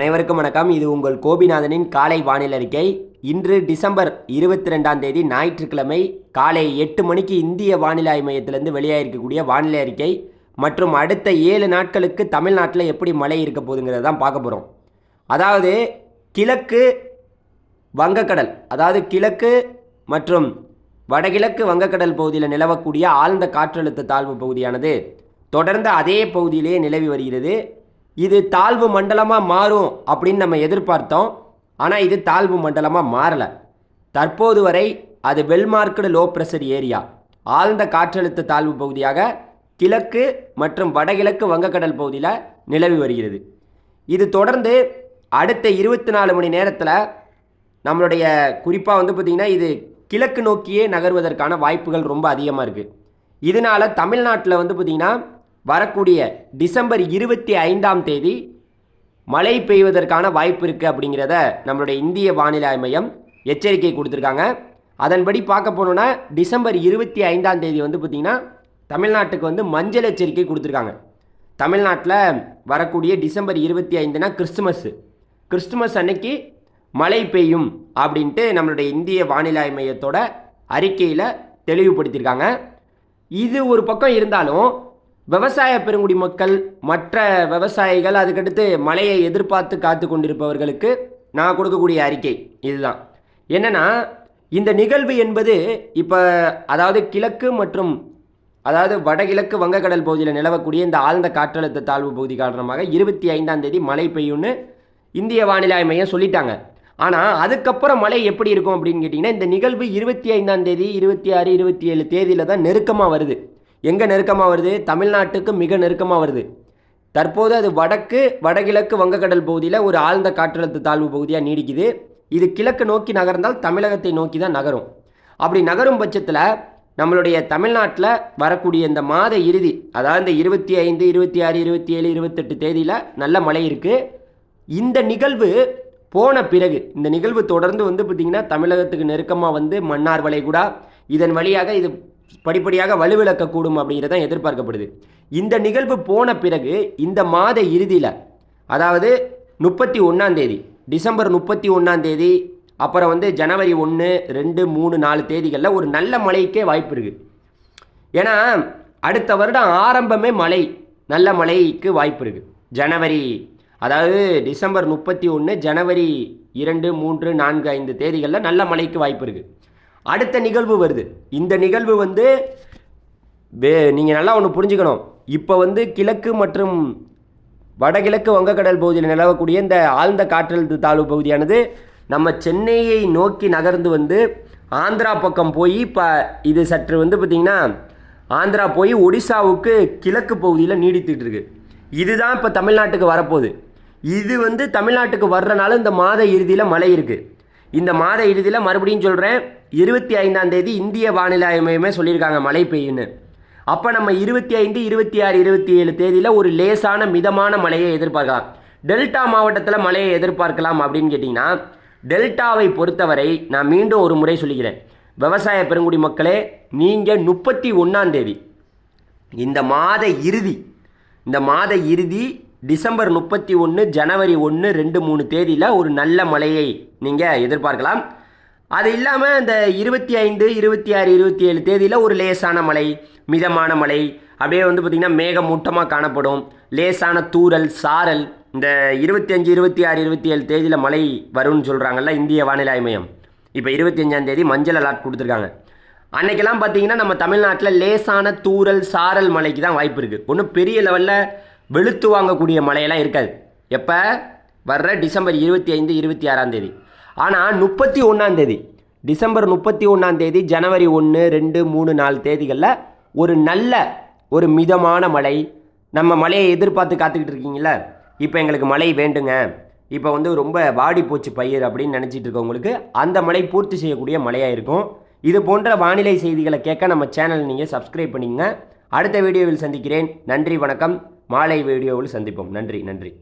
அனைவருக்கும் வணக்கம். இது உங்கள் கோபிநாதனின் காலை வானிலை அறிக்கை. இன்று டிசம்பர் 22ஆம் தேதி ஞாயிற்றுக்கிழமை காலை 8 மணிக்கு இந்திய வானிலை ஆய்வு மையத்திலிருந்து வெளியாகிருக்கக்கூடிய வானிலை அறிக்கை மற்றும் அடுத்த 7 நாட்களுக்கு தமிழ்நாட்டில் எப்படி மழை இருக்க போகுதுங்கிறத தான் பார்க்க போகிறோம். அதாவது கிழக்கு வங்கக்கடல், அதாவது கிழக்கு மற்றும் வடகிழக்கு வங்கக்கடல் பகுதியில் நிலவக்கூடிய ஆழ்ந்த காற்றழுத்த தாழ்வு பகுதியானது தொடர்ந்து அதே பகுதியிலேயே நிலவி வருகிறது. இது தாழ்வு மண்டலமாக மாறும் அப்படின்னு நம்ம எதிர்பார்த்தோம். ஆனால் இது தாழ்வு மண்டலமாக மாறலை. தற்போது வரை அது வெல்மார்க்கடு லோ ப்ரெஷர் ஏரியா, ஆழ்ந்த காற்றழுத்த தாழ்வு பகுதியாக கிழக்கு மற்றும் வடகிழக்கு வங்கக்கடல் பகுதியில் நிலவி வருகிறது. இது தொடர்ந்து அடுத்த 24 மணி நேரத்தில் நம்மளுடைய குறிப்பாக பார்த்திங்கன்னா இது கிழக்கு நோக்கியே நகர்வதற்கான வாய்ப்புகள் ரொம்ப அதிகமாக இருக்குது. இதனால் தமிழ்நாட்டில் பார்த்திங்கன்னா வரக்கூடிய டிசம்பர் 25ஆம் தேதி மழை பெய்வதற்கான வாய்ப்பு இருக்குது அப்படிங்கிறத நம்மளுடைய இந்திய வானிலை மையம் எச்சரிக்கை கொடுத்துருக்காங்க. அதன்படி பார்க்க போனோன்னா டிசம்பர் 25ஆம் தேதி பார்த்திங்கன்னா தமிழ்நாட்டுக்கு மஞ்சள் எச்சரிக்கை கொடுத்துருக்காங்க. தமிழ்நாட்டில் வரக்கூடிய டிசம்பர் 25னா கிறிஸ்துமஸ் அன்னைக்கு மழை பெய்யும் அப்படின்ட்டு நம்மளுடைய இந்திய வானிலை மையத்தோட அறிக்கையில் தெளிவுபடுத்தியிருக்காங்க. இது ஒரு பக்கம் இருந்தாலும் விவசாய பெருங்குடி மக்கள், மற்ற விவசாயிகள், அதுக்கடுத்து மழையை எதிர்பார்த்து காத்து கொண்டிருப்பவர்களுக்கு நான் கொடுக்கக்கூடிய அறிக்கை இதுதான். என்னென்னா, இந்த நிகழ்வு என்பது இப்போ அதாவது கிழக்கு மற்றும் அதாவது வடகிழக்கு வங்கக்கடல் பகுதியில் நிலவக்கூடிய இந்த ஆழ்ந்த காற்றழுத்த தாழ்வு பகுதி காரணமாக 25ஆம் தேதி மழை பெய்யும்னு இந்திய வானிலை மையம் சொல்லிட்டாங்க. ஆனால் அதுக்கப்புறம் மழை எப்படி இருக்கும் அப்படின்னு கேட்டிங்கன்னா, இந்த நிகழ்வு 25ஆம் தேதி 26 27 தேதியில் தான் நெருக்கமாக வருது. எங்கே நெருக்கமாக வருது? தமிழ்நாட்டுக்கு மிக நெருக்கமாக வருது. தற்போது அது வடகிழக்கு வங்கக்கடல் பகுதியில் ஒரு ஆழ்ந்த காற்றழுத்த தாழ்வு பகுதியாக நீடிக்குது. இது கிழக்கு நோக்கி நகர்ந்தால் தமிழகத்தை நோக்கி தான் நகரும். அப்படி நகரும் பட்சத்தில் நம்மளுடைய தமிழ்நாட்டில் வரக்கூடிய இந்த மாத இறுதி, அதாவது இந்த 25 26 27 28 தேதியில் நல்ல மழை இருக்குது. இந்த நிகழ்வு போன பிறகு, இந்த நிகழ்வு தொடர்ந்து பார்த்திங்கன்னா தமிழகத்துக்கு நெருக்கமாக மன்னார் வளைகுடா இதன் வழியாக இது படிப்படியாக வலுவிழக்கக்கூடும் அப்படிங்கிறதான் எதிர்பார்க்கப்படுது. இந்த நிகழ்வு போன பிறகு இந்த மாத இறுதியில், அதாவது 31ஆம் தேதி, டிசம்பர் 31ஆம் தேதி, அப்புறம் ஜனவரி 1 2 3 4 தேதிகளில் ஒரு நல்ல மழைக்கே வாய்ப்பு இருக்குது. ஏன்னா அடுத்த வருடம் ஆரம்பமே நல்ல மழைக்கு வாய்ப்பு இருக்குது. ஜனவரி, அதாவது டிசம்பர் 31, ஜனவரி 2 3 4 5 தேதிகளில் நல்ல மழைக்கு வாய்ப்பு இருக்குது. அடுத்த நிகழ்வு வருது. இந்த நிகழ்வு நீங்கள் நல்லா ஒன்று புரிஞ்சுக்கணும். இப்போ கிழக்கு மற்றும் வடகிழக்கு வங்கக்கடல் பகுதியில் நிலவக்கூடிய இந்த ஆழ்ந்த காற்றழுத்த தாழ்வு பகுதியானது நம்ம சென்னையை நோக்கி நகர்ந்து ஆந்திரா பக்கம் போய் இப்போ இது சற்று பார்த்திங்கன்னா ஆந்திரா போய் ஒடிசாவுக்கு கிழக்கு பகுதியில் நீடித்துட்டு இருக்கு. இதுதான் இப்போ தமிழ்நாட்டுக்கு வரப்போகுது. இது தமிழ்நாட்டுக்கு வர்றனால இந்த மாத இறுதியில் மழை இருக்குது. இந்த மாத இறுதியில் மறுபடியும் சொல்கிறேன், 25ஆம் தேதி இந்திய வானிலை மையமே சொல்லியிருக்காங்க மழை பெய்யுன்னு. அப்போ நம்ம 25 26 27 தேதியில் ஒரு லேசான மிதமான மழையை எதிர்பார்க்கலாம். டெல்டா மாவட்டத்தில் மழையை எதிர்பார்க்கலாம் அப்படின்னு கேட்டிங்கன்னா, டெல்டாவை பொறுத்தவரை நான் மீண்டும் ஒரு முறை சொல்லிக்கிறேன், விவசாய பெருங்குடி மக்களே, நீங்கள் 31ஆம் தேதி இந்த மாத இறுதி டிசம்பர் 31 ஜனவரி 1 2 3 தேதியில் ஒரு நல்ல மழையை நீங்கள் எதிர்பார்க்கலாம். அது இல்லாமல் இந்த 25 26 27 தேதியில் ஒரு லேசான மழை, மிதமான மழை, அப்படியே பார்த்திங்கன்னா மேகமூட்டமாக காணப்படும், லேசான தூறல் சாரல். இந்த 25 26 27 தேதியில் மழை வரும்னு சொல்கிறாங்கல்ல இந்திய வானிலை மையம். இப்போ 25ஆம் தேதி மஞ்சள் அலர்ட் கொடுத்துருக்காங்க. அன்றைக்கெல்லாம் பார்த்திங்கன்னா நம்ம தமிழ்நாட்டில் லேசான தூறல் சாரல் மழைக்கு தான் வாய்ப்பு இருக்குது. ஒன்றும் பெரிய லெவலில் வெளுத்து வாங்கக்கூடிய மழையெல்லாம் இருக்காது. எப்போ வர்ற டிசம்பர் 25 26ஆம் தேதி. ஆனால் 31ஆம் தேதி, டிசம்பர் 31ஆம் தேதி, ஜனவரி 1 2 3 4 தேதிகளில் ஒரு மிதமான மழை. நம்ம மழையை எதிர்பார்த்து காத்துக்கிட்டு இருக்கீங்கள, இப்போ எங்களுக்கு மழை வேண்டுங்க, இப்போ ரொம்ப வாடி போச்சு பயிர் அப்படின்னு நினச்சிட்டு இருக்கவங்களுக்கு அந்த மழை பூர்த்தி செய்யக்கூடிய மழையாக இருக்கும். இது போன்ற வானிலை செய்திகளை கேட்க நம்ம சேனல் நீங்கள் சப்ஸ்கிரைப் பண்ணிங்க. அடுத்த வீடியோவில் சந்திக்கிறேன். நன்றி, வணக்கம். மாலை வீடியோவில் சந்திப்போம். நன்றி.